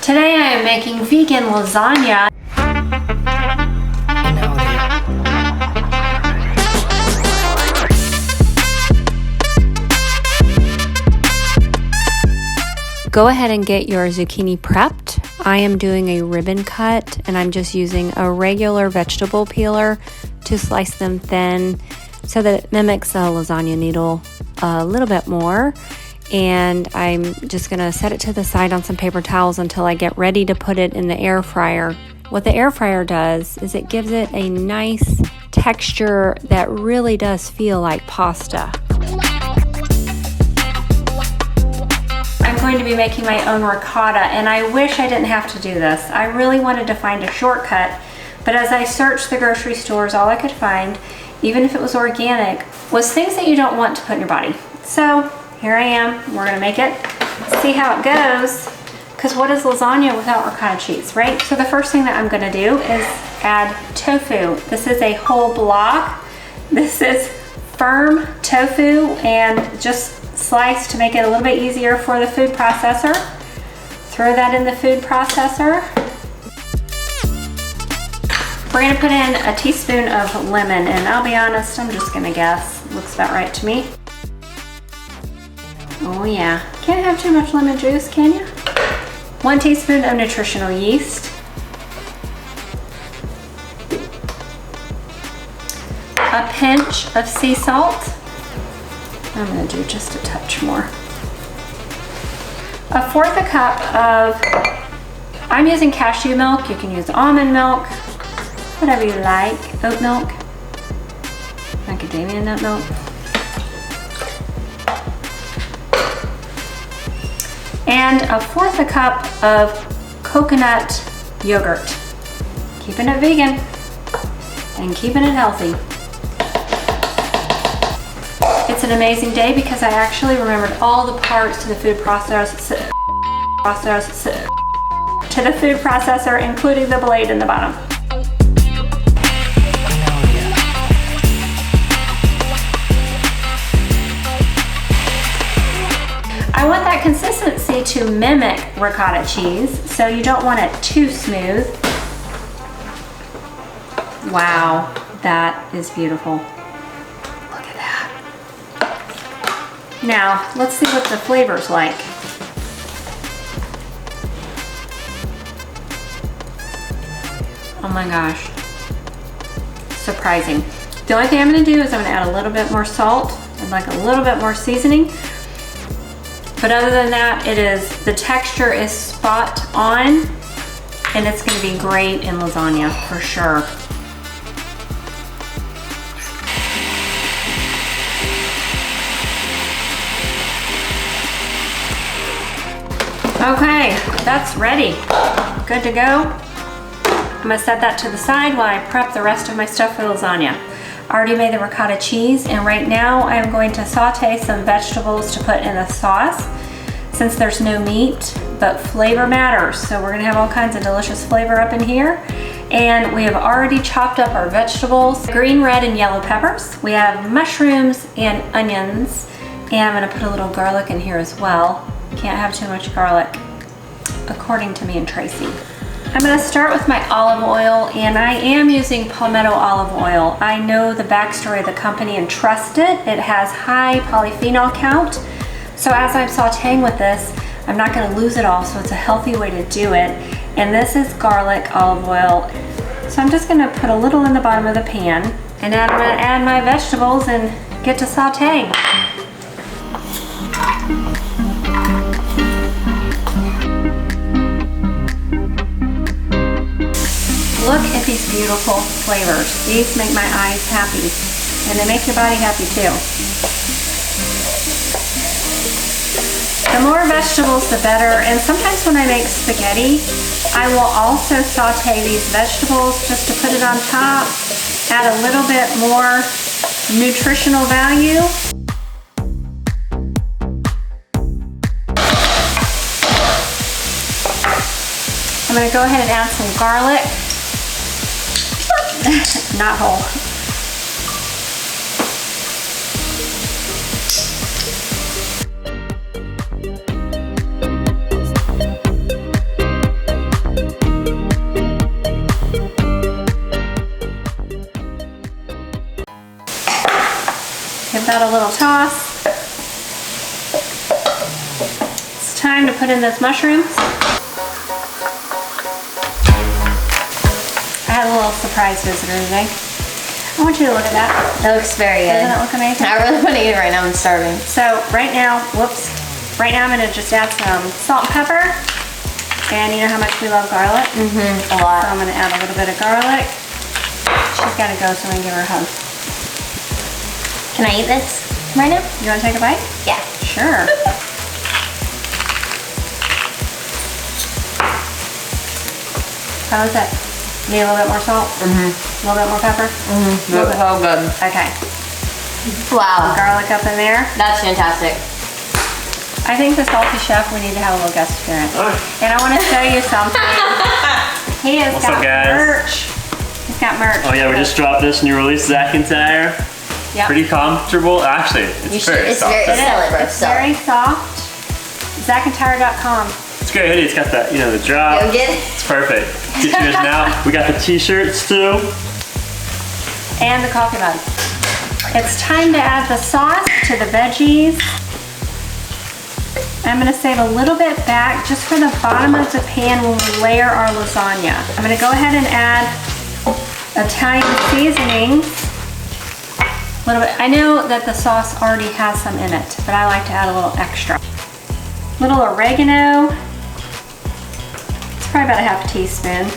Today I am making vegan lasagna. Go ahead and get your zucchini prepped. I am doing a ribbon cut and I'm just using a regular vegetable peeler to slice them thin so that it mimics a lasagna noodle a little bit more. And I'm just gonna set it to the side on some paper towels until I get ready to put it in the air fryer. What the air fryer does is it gives it a nice texture that really does feel like pasta. I'm going to be making my own ricotta, and I wish I didn't have to do this. I really wanted to find a shortcut, but as I searched the grocery stores, all I could find, even if it was organic, was things that you don't want to put in your body. So here I am. We're gonna make it, see how it goes, because what is lasagna without ricotta cheese, right? So the first thing that I'm gonna do is add tofu. This is a whole block. This is firm tofu and just sliced to make it a little bit easier for the food processor. Throw that in the food processor. We're gonna put in a teaspoon of lemon, and I'll be honest, I'm just gonna guess. Looks about right to me. Oh yeah, can't have too much lemon juice, can you? 1 teaspoon of nutritional yeast. A pinch of sea salt. I'm gonna do just a touch more. 1/4 cup of, I'm using cashew milk. You can use almond milk, whatever you like. Oat milk, macadamia nut milk. And 1/4 cup of coconut yogurt. Keeping it vegan and keeping it healthy. It's an amazing day because I actually remembered all the parts to the food processor, including the blade in the bottom. I want that consistency to mimic ricotta cheese, so you don't want it too smooth. Wow, that is beautiful. Look at that. Now, let's see what the flavor's like. Oh my gosh, surprising. The only thing I'm gonna do is I'm gonna add a little bit more salt and like a little bit more seasoning. But other than that, the texture is spot on, and it's gonna be great in lasagna for sure. Okay, that's ready. Good to go. I'm gonna set that to the side while I prep the rest of my stuff for lasagna. I already made the ricotta cheese, and right now I'm going to saute some vegetables to put in a sauce since there's no meat, but flavor matters. So we're gonna have all kinds of delicious flavor up in here. And we have already chopped up our vegetables, green, red, and yellow peppers. We have mushrooms and onions, and I'm gonna put a little garlic in here as well. Can't have too much garlic, according to me and Tracy. I'm gonna start with my olive oil, and I am using palmetto olive oil. I know the backstory of the company and trust it. It has high polyphenol count. So as I'm sauteing with this, I'm not gonna lose it all, so it's a healthy way to do it. And this is garlic olive oil. So I'm just gonna put a little in the bottom of the pan, and then I'm gonna add my vegetables and get to sauteing. Look at these beautiful flavors. These make my eyes happy, and they make your body happy too. The more vegetables, the better. And sometimes when I make spaghetti, I will also saute these vegetables just to put it on top, add a little bit more nutritional value. I'm gonna go ahead and add some garlic. Not whole. put in those mushrooms. I had a little surprise visitor today. I want you to look at that. That looks very good. Doesn't it look amazing? I really want to eat it right now. I'm starving. So right now, whoops. Right now I'm gonna just add some salt and pepper. And you know how much we love garlic? A lot. So I'm gonna add a little bit of garlic. She's gotta go, so I'm gonna give her a hug. Can I eat this right now? You wanna take a bite? Yeah. Sure. How is it? Need a little bit more salt? A little bit more pepper? Looks so good. Okay. Wow. Garlic up in there. That's fantastic. I think the salty chef, we need to have a little guest appearance. And I want to show you something. He has What's got up, guys? merch. He's got merch. Oh yeah, we just dropped this new release, Zach and Tyre. Yep. Pretty comfortable. Actually, it's very soft. It's very soft. ZachandTyre.com. It's a great hoodie. It's got that, you know, the drop. Go get it. It's perfect. Get yours now. We got the t-shirts too. And the coffee mug. It's time to add the sauce to the veggies. I'm gonna save a little bit back just for the bottom of the pan when we layer our lasagna. I'm gonna go ahead and add Italian seasonings. A little bit. I know that the sauce already has some in it, but I like to add a little extra. Little oregano. It's probably about a half a teaspoon.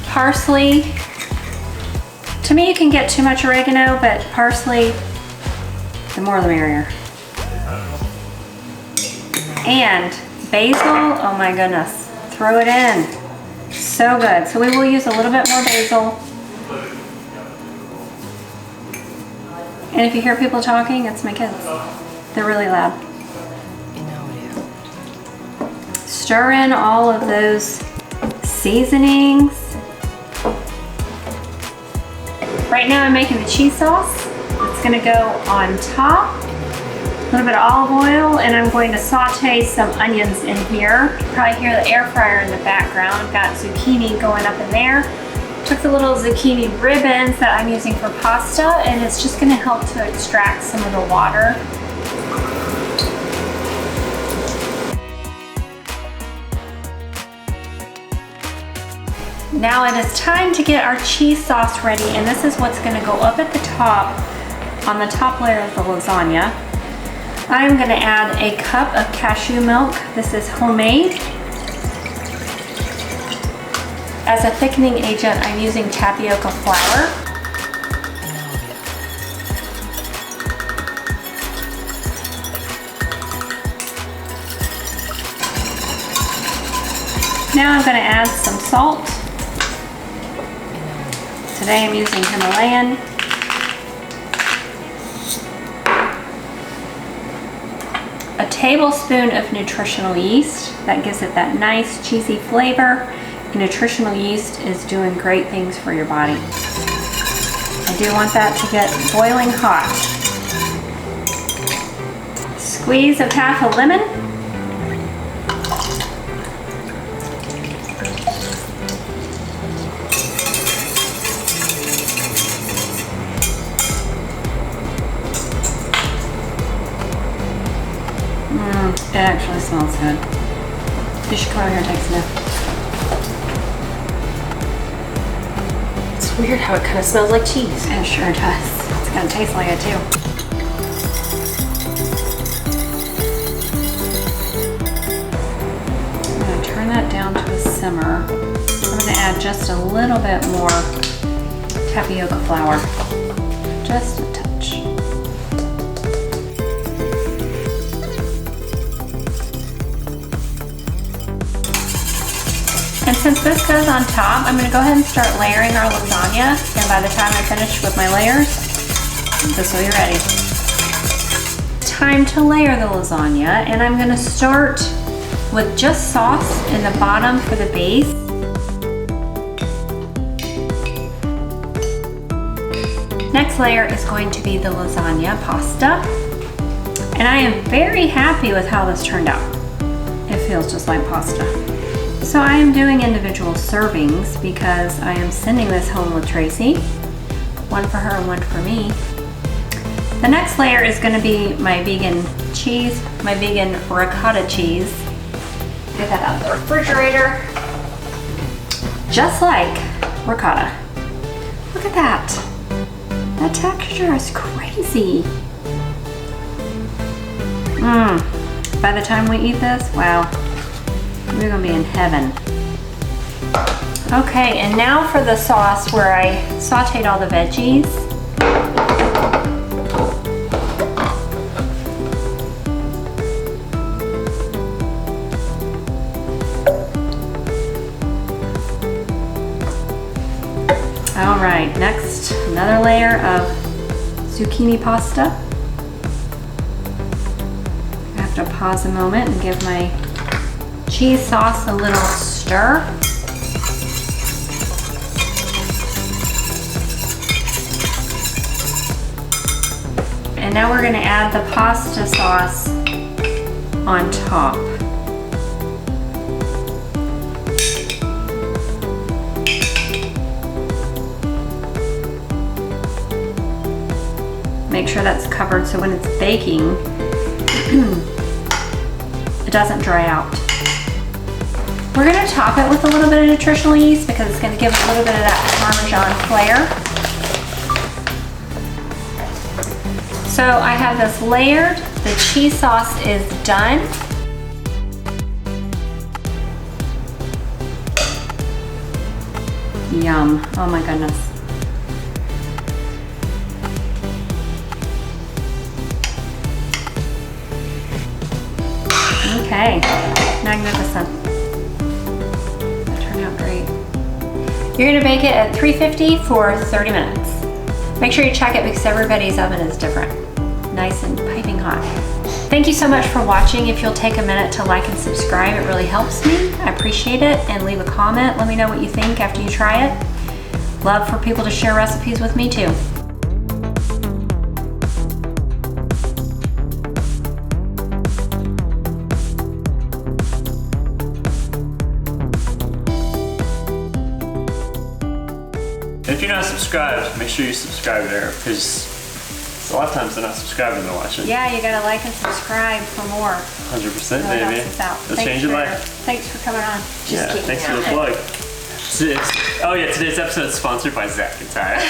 Parsley. To me, you can get too much oregano, but parsley, the more the merrier. And basil, oh my goodness, throw it in. So good. So we will use a little bit more basil. And if you hear people talking, it's my kids. They're really loud. Stir in all of those seasonings. Right now I'm making the cheese sauce. It's gonna go on top. A little bit of olive oil, and I'm going to saute some onions in here. You can probably hear the air fryer in the background. I've got zucchini going up in there. Took the little zucchini ribbons that I'm using for pasta, and it's just gonna help to extract some of the water. Now it is time to get our cheese sauce ready, and this is what's gonna go up at the top, on the top layer of the lasagna. I'm gonna add a cup of cashew milk. This is homemade. As a thickening agent, I'm using tapioca flour. Now I'm gonna add some salt. Today I'm using Himalayan. A tablespoon of nutritional yeast. That gives it that nice cheesy flavor. Nutritional yeast is doing great things for your body. I do want that to get boiling hot. Squeeze of half a lemon. It actually smells good. You should come over here and take a sniff. It's weird how it kind of smells like cheese. It sure does. It's gonna taste like it too. I'm gonna turn that down to a simmer. I'm gonna add just a little bit more tapioca flour. Just a touch. And since this goes on top, I'm gonna go ahead and start layering our lasagna. And by the time I finish with my layers, this will be ready. Time to layer the lasagna, and I'm gonna start with just sauce in the bottom for the base. Next layer is going to be the lasagna pasta. And I am very happy with how this turned out. It feels just like pasta. So I am doing individual servings because I am sending this home with Tracy. One for her and one for me. The next layer is gonna be my vegan cheese, my vegan ricotta cheese. Get that out of the refrigerator. Just like ricotta. Look at that. That texture is crazy. By the time we eat this, wow, we're gonna be in heaven. Okay, and now for the sauce where I sauteed all the veggies. All right, next, another layer of zucchini pasta. I have to pause a moment and give my cheese sauce a little stir. And now we're gonna add the pasta sauce on top. Make sure that's covered so when it's baking, it doesn't dry out. We're gonna top it with a little bit of nutritional yeast because it's gonna give a little bit of that Parmesan flair. So I have this layered, the cheese sauce is done. Yum, oh my goodness. Okay, magnificent. That turned out great. You're gonna bake it at 350 for 30 minutes. Make sure you check it because everybody's oven is different. Nice and piping hot. Thank you so much for watching. If you'll take a minute to like and subscribe, it really helps me. I appreciate it. And leave a comment. Let me know what you think after you try it. Love for people to share recipes with me too. If you're not subscribed, make sure you subscribe there because a lot of times they're not subscribed when they're watching. Yeah, you gotta like and subscribe for more. 100%, Really baby. helps us out. Let's change your life. Thanks for coming on. Yeah, thanks for the plug. Oh yeah, today's episode is sponsored by Zach and Ty.